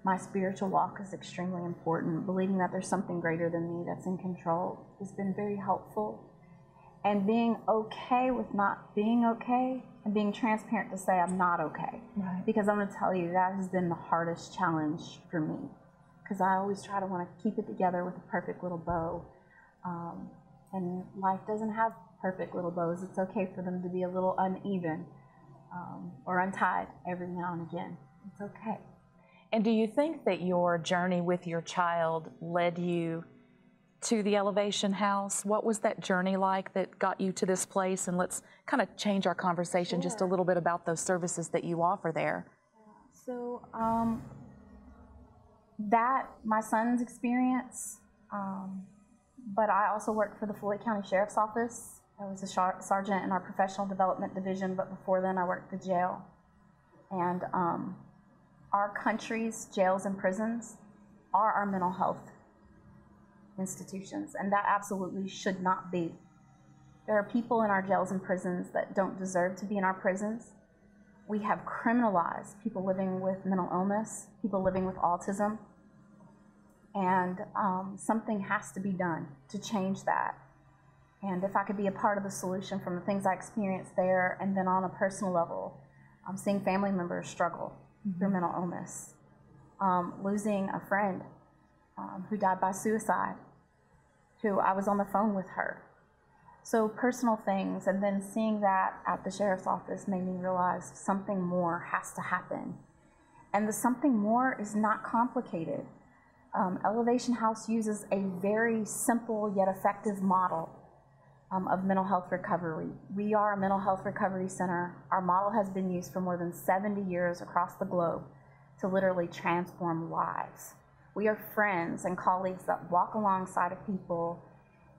my spiritual walk is extremely important. Believing that there's something greater than me that's in control has been very helpful. And being okay with not being okay, and being transparent to say I'm not okay. Right. Because I'm going to tell you, that has been the hardest challenge for me. Because I always try to want to keep it together with a perfect little bow. And life doesn't have perfect little bows. It's okay for them to be a little uneven or untied every now and again. It's okay. And do you think that your journey with your child led you to the Elevation House? What was that journey like that got you to this place? And let's kind of change our conversation just a little bit about those services that you offer there. So that, my son's experience, but I also worked for the Floyd County Sheriff's Office. I was a sergeant in our professional development division, but before then I worked the jail. And our country's jails and prisons are our mental health institutions, and that absolutely should not be. There are people in our jails and prisons that don't deserve to be in our prisons. We have criminalized people living with mental illness, people living with autism, and something has to be done to change that. And if I could be a part of the solution from the things I experienced there, and then on a personal level, I'm seeing family members struggle through mental illness, losing a friend who died by suicide, who I was on the phone with her. So personal things, and then seeing that at the sheriff's office made me realize something more has to happen. And the something more is not complicated. Elevation House uses a very simple yet effective model of mental health recovery. We are a mental health recovery center. Our model has been used for more than 70 years across the globe to literally transform lives. We are friends and colleagues that walk alongside of people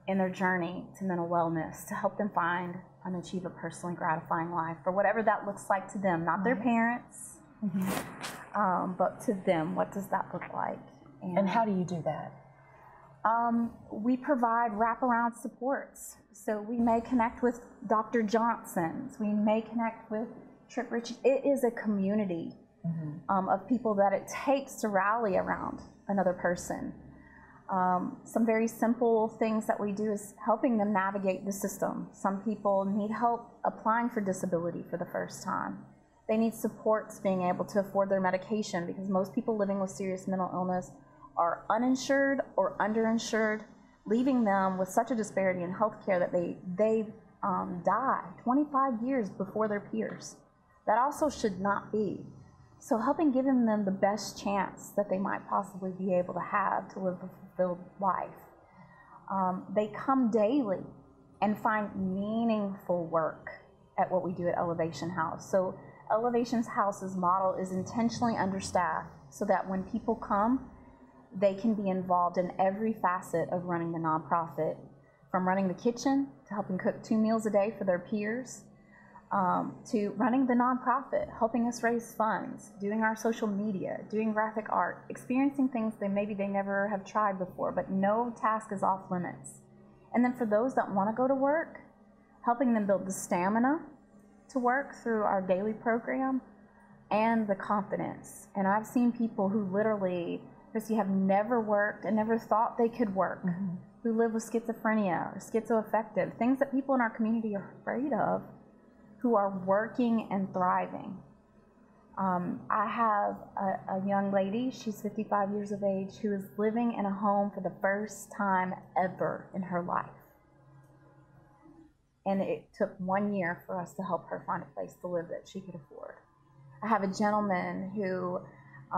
in their journey to mental wellness to help them find and achieve a personally gratifying life, or whatever that looks like to them, not their parents, but to them. What does that look like? And how do you do that? We provide wraparound supports. So we may connect with Dr. Johnson's. We may connect with Tripp, Ritchie. It is a community of people that it takes to rally around another person. Some very simple things that we do is helping them navigate the system. Some people need help applying for disability for the first time. They need supports being able to afford their medication, because most people living with serious mental illness are uninsured or underinsured, leaving them with such a disparity in healthcare that they die 25 years before their peers. That also should not be. So helping giving them the best chance that they might possibly be able to have to live a fulfilled life. They come daily and find meaningful work at what we do at Elevation House. So Elevation House's model is intentionally understaffed so that when people come, they can be involved in every facet of running the nonprofit, from running the kitchen to helping cook 2 meals a day for their peers, to running the nonprofit, helping us raise funds, doing our social media, doing graphic art, experiencing things that maybe they never have tried before, but no task is off limits. And then for those that want to go to work, helping them build the stamina to work through our daily program and the confidence. And I've seen people who literally, you have never worked and never thought they could work, who live with schizophrenia or schizoaffective, things that people in our community are afraid of, who are working and thriving. I have a young lady, she's 55 years of age, who is living in a home for the first time ever in her life. And it took 1 year for us to help her find a place to live that she could afford. I have a gentleman who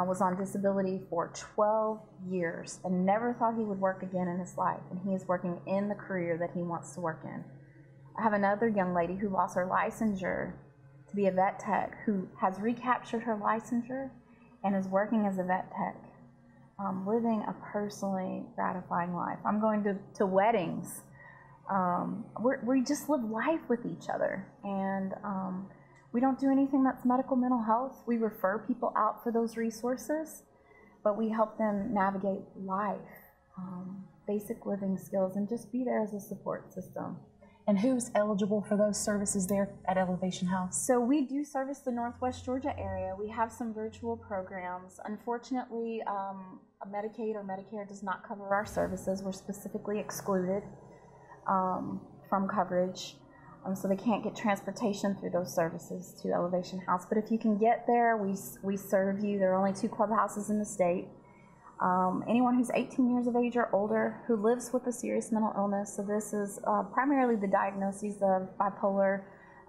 was on disability for 12 years and never thought he would work again in his life, and he is working in the career that he wants to work in. I have another young lady who lost her licensure to be a vet tech who has recaptured her licensure and is working as a vet tech, living a personally gratifying life. I'm going to weddings. We just live life with each other, and we don't do anything that's medical mental health. We refer people out for those resources, but we help them navigate life, basic living skills, and just be there as a support system. And who's eligible for those services there at Elevation House? So we do service the Northwest Georgia area. We have some virtual programs. Unfortunately, Medicaid or Medicare does not cover our services. We're specifically excluded from coverage. So they can't get transportation through those services to Elevation House. But if you can get there, we serve you. There are only 2 clubhouses in the state. Anyone who's 18 years of age or older who lives with a serious mental illness. So this is primarily the diagnoses of bipolar,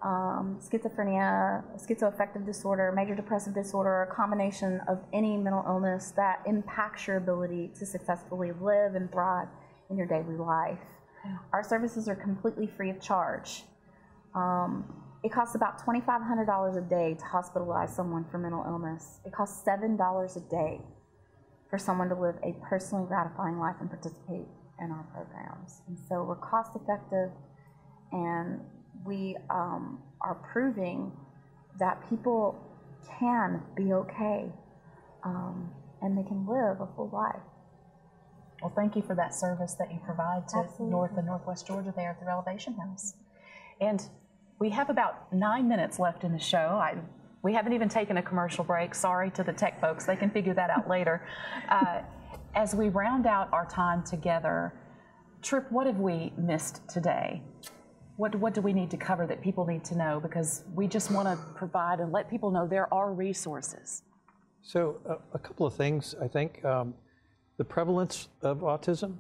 schizophrenia, schizoaffective disorder, major depressive disorder, or a combination of any mental illness that impacts your ability to successfully live and thrive in your daily life. Our services are completely free of charge. It costs about $2,500 a day to hospitalize someone for mental illness. It costs $7 a day for someone to live a personally gratifying life and participate in our programs. And so we're cost effective, and we are proving that people can be okay, and they can live a full life. Well, thank you for that service that you provide to Absolutely. North and Northwest Georgia there through Elevation House. And we have about 9 minutes left in the show. We haven't even taken a commercial break. Sorry to the tech folks. They can figure that out later. As we round out our time together, Tripp, what have we missed today? What do we need to cover that people need to know? Because we just want to provide and let people know there are resources. So a couple of things, I think. The prevalence of autism,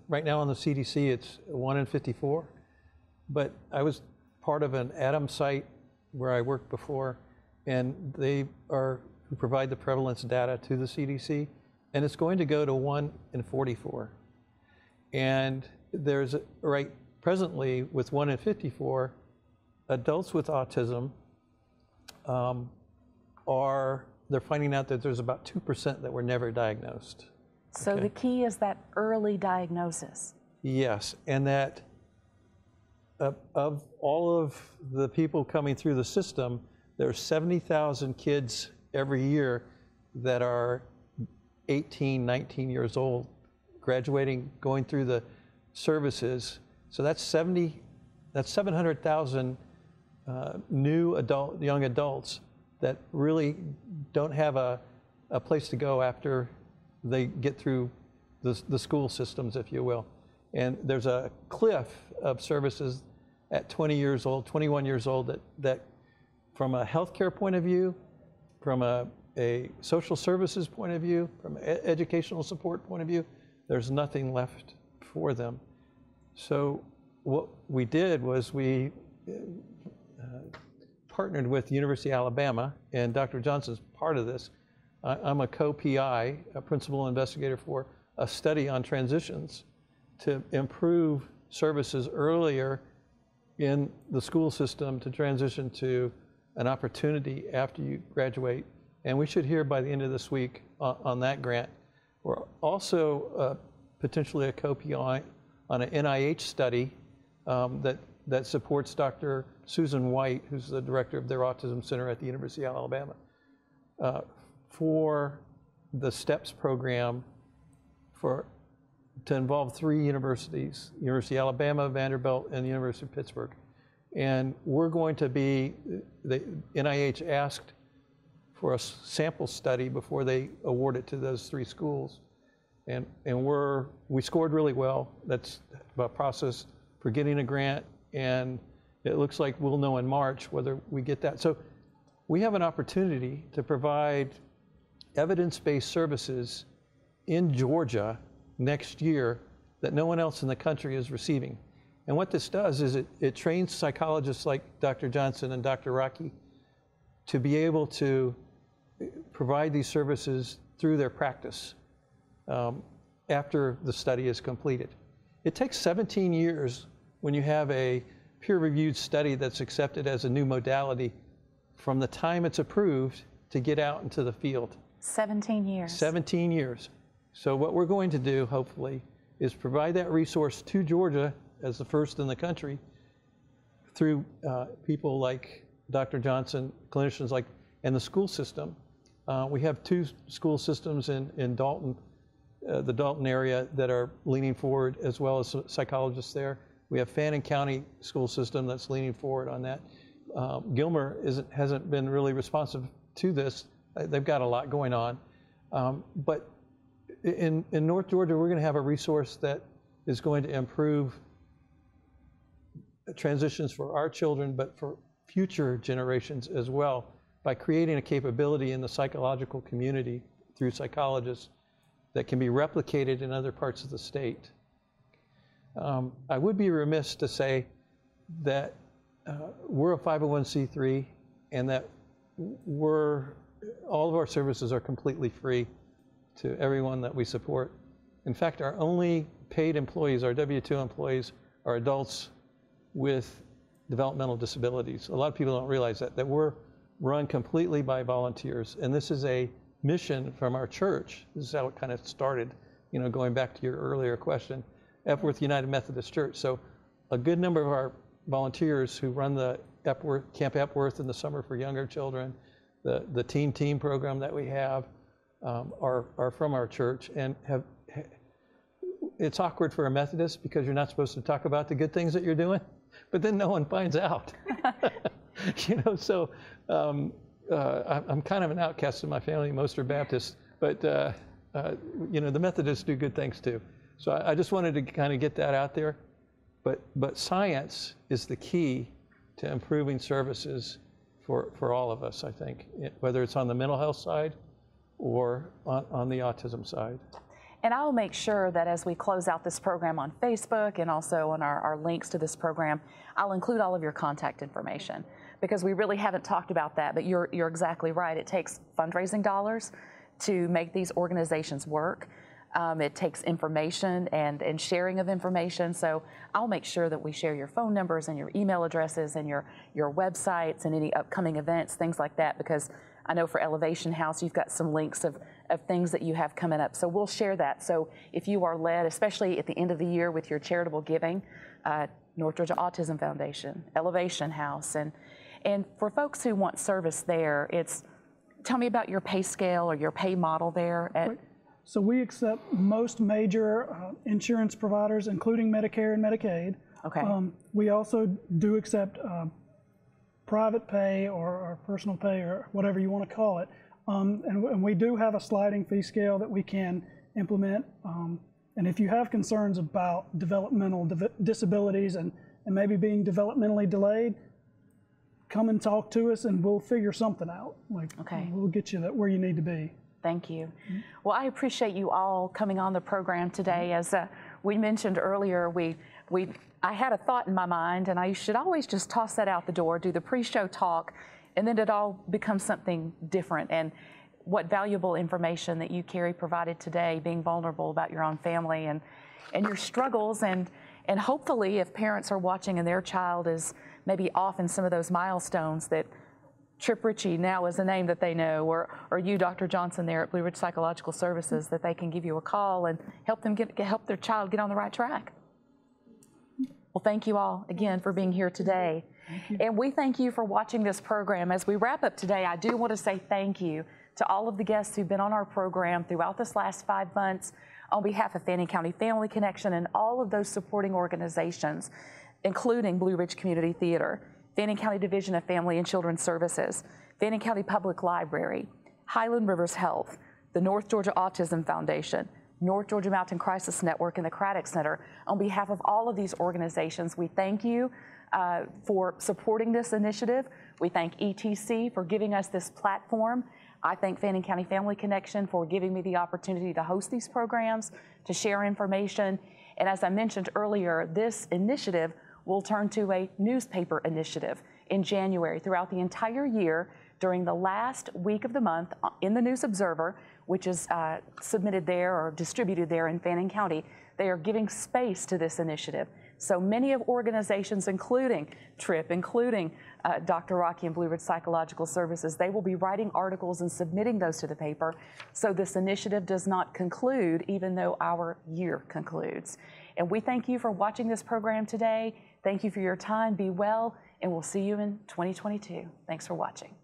right now on the CDC, it's 1 in 54. But I was part of an ATOM site where I worked before, and they who provide the prevalence data to the CDC, and it's going to go to 1 in 44. And there's, presently with 1 in 54, adults with autism they're finding out that there's about 2% that were never diagnosed. So the key is that early diagnosis. Yes, and that of all of the people coming through the system, there's 70,000 kids every year that are 18, 19 years old, graduating, going through the services. So that's 700,000 new young adults that really don't have a place to go after they get through the school systems, if you will. And there's a cliff of services at 20 years old, 21 years old, that from a healthcare point of view, from a social services point of view, from an educational support point of view, there's nothing left for them. So what we did was we partnered with the University of Alabama, and Dr. Johnson's part of this. I'm a co-PI, a principal investigator for a study on transitions to improve services earlier in the school system to transition to an opportunity after you graduate. And we should hear by the end of this week on that grant. We're also potentially a co-PI on an NIH study that supports Dr. Susan White, who's the director of their Autism Center at the University of Alabama, for the STEPS program to involve 3 universities, University of Alabama, Vanderbilt, and the University of Pittsburgh. And we're going to be, the NIH asked for a sample study before they award it to those 3 schools. And we scored really well. That's a process for getting a grant, and it looks like we'll know in March whether we get that. So we have an opportunity to provide evidence-based services in Georgia next year that no one else in the country is receiving. And what this does is it trains psychologists like Dr. Johnson and Dr. Rocky to be able to provide these services through their practice after the study is completed. It takes 17 years when you have a peer-reviewed study that's accepted as a new modality from the time it's approved to get out into the field. 17 years. 17 years. So what we're going to do, hopefully, is provide that resource to Georgia as the first in the country through people like Dr. Johnson, clinicians like, and the school system. We have 2 school systems in Dalton, the Dalton area, that are leaning forward, as well as psychologists there. We have Fannin County school system that's leaning forward on that. Gilmer hasn't been really responsive to this. They've got a lot going on. But in North Georgia, we're going to have a resource that is going to improve transitions for our children, but for future generations as well, by creating a capability in the psychological community through psychologists that can be replicated in other parts of the state. I would be remiss to say that we're a 501c3 and that all of our services are completely free to everyone that we support. In fact, our only paid employees, our W-2 employees, are adults with developmental disabilities. A lot of people don't realize that we're run completely by volunteers. And this is a mission from our church. This is how it kind of started, going back to your earlier question, Epworth United Methodist Church. So a good number of our volunteers who run the Camp Epworth in the summer for younger children, the Teen Team program that we have, are from our church, and it's awkward for a Methodist because you're not supposed to talk about the good things that you're doing, but then no one finds out. So I'm kind of an outcast in my family. Most are Baptists, but the Methodists do good things too. So I just wanted to kind of get that out there. But science is the key to improving services for all of us, I think, whether it's on the mental health side or on the autism side. And I'll make sure that as we close out this program on Facebook and also on our links to this program, I'll include all of your contact information, because we really haven't talked about that, but you're exactly right. It takes fundraising dollars to make these organizations work. It takes information and sharing of information. So I'll make sure that we share your phone numbers and your email addresses and your websites and any upcoming events, things like that, because I know for Elevation House, you've got some links of things that you have coming up. So we'll share that. So if you are led, especially at the end of the year with your charitable giving, North Georgia Autism Foundation, Elevation House, and for folks who want service there, tell me about your pay scale or your pay model there. So we accept most major insurance providers, including Medicare and Medicaid. Okay. We also do accept private pay or personal pay or whatever you want to call it. And we do have a sliding fee scale that we can implement. And if you have concerns about developmental disabilities and maybe being developmentally delayed, come and talk to us and we'll figure something out. We'll get you where you need to be. Thank you. Well, I appreciate you all coming on the program today. As we mentioned earlier, I had a thought in my mind, and I should always just toss that out the door, do the pre-show talk, and then it all becomes something different. And what valuable information that you, Carrie, provided today, being vulnerable about your own family and your struggles, and hopefully if parents are watching and their child is maybe off in some of those milestones, that Tripp Ritchie now is a name that they know, or you, Dr. Johnson, there at Blue Ridge Psychological Services, that they can give you a call and help them help their child get on the right track. Well, thank you all again for being here today. And we thank you for watching this program. As we wrap up today, I do want to say thank you to all of the guests who've been on our program throughout this last 5 months on behalf of Fannin County Family Connection and all of those supporting organizations, including Blue Ridge Community Theater, Fannin County Division of Family and Children's Services, Fannin County Public Library, Highland Rivers Health, the North Georgia Autism Foundation, North Georgia Mountain Crisis Network, and the Craddock Center. On behalf of all of these organizations, we thank you for supporting this initiative. We thank ETC for giving us this platform. I thank Fannin County Family Connection for giving me the opportunity to host these programs, to share information. And as I mentioned earlier, this initiative will turn to a newspaper initiative in January throughout the entire year during the last week of the month in the News Observer, which is submitted there or distributed there in Fannin County. They are giving space to this initiative. So many of organizations, including Tripp, including Dr. Rocky and Blue Ridge Psychological Services, they will be writing articles and submitting those to the paper. So this initiative does not conclude, even though our year concludes. And we thank you for watching this program today. Thank you for your time. Be well, and we'll see you in 2022. Thanks for watching.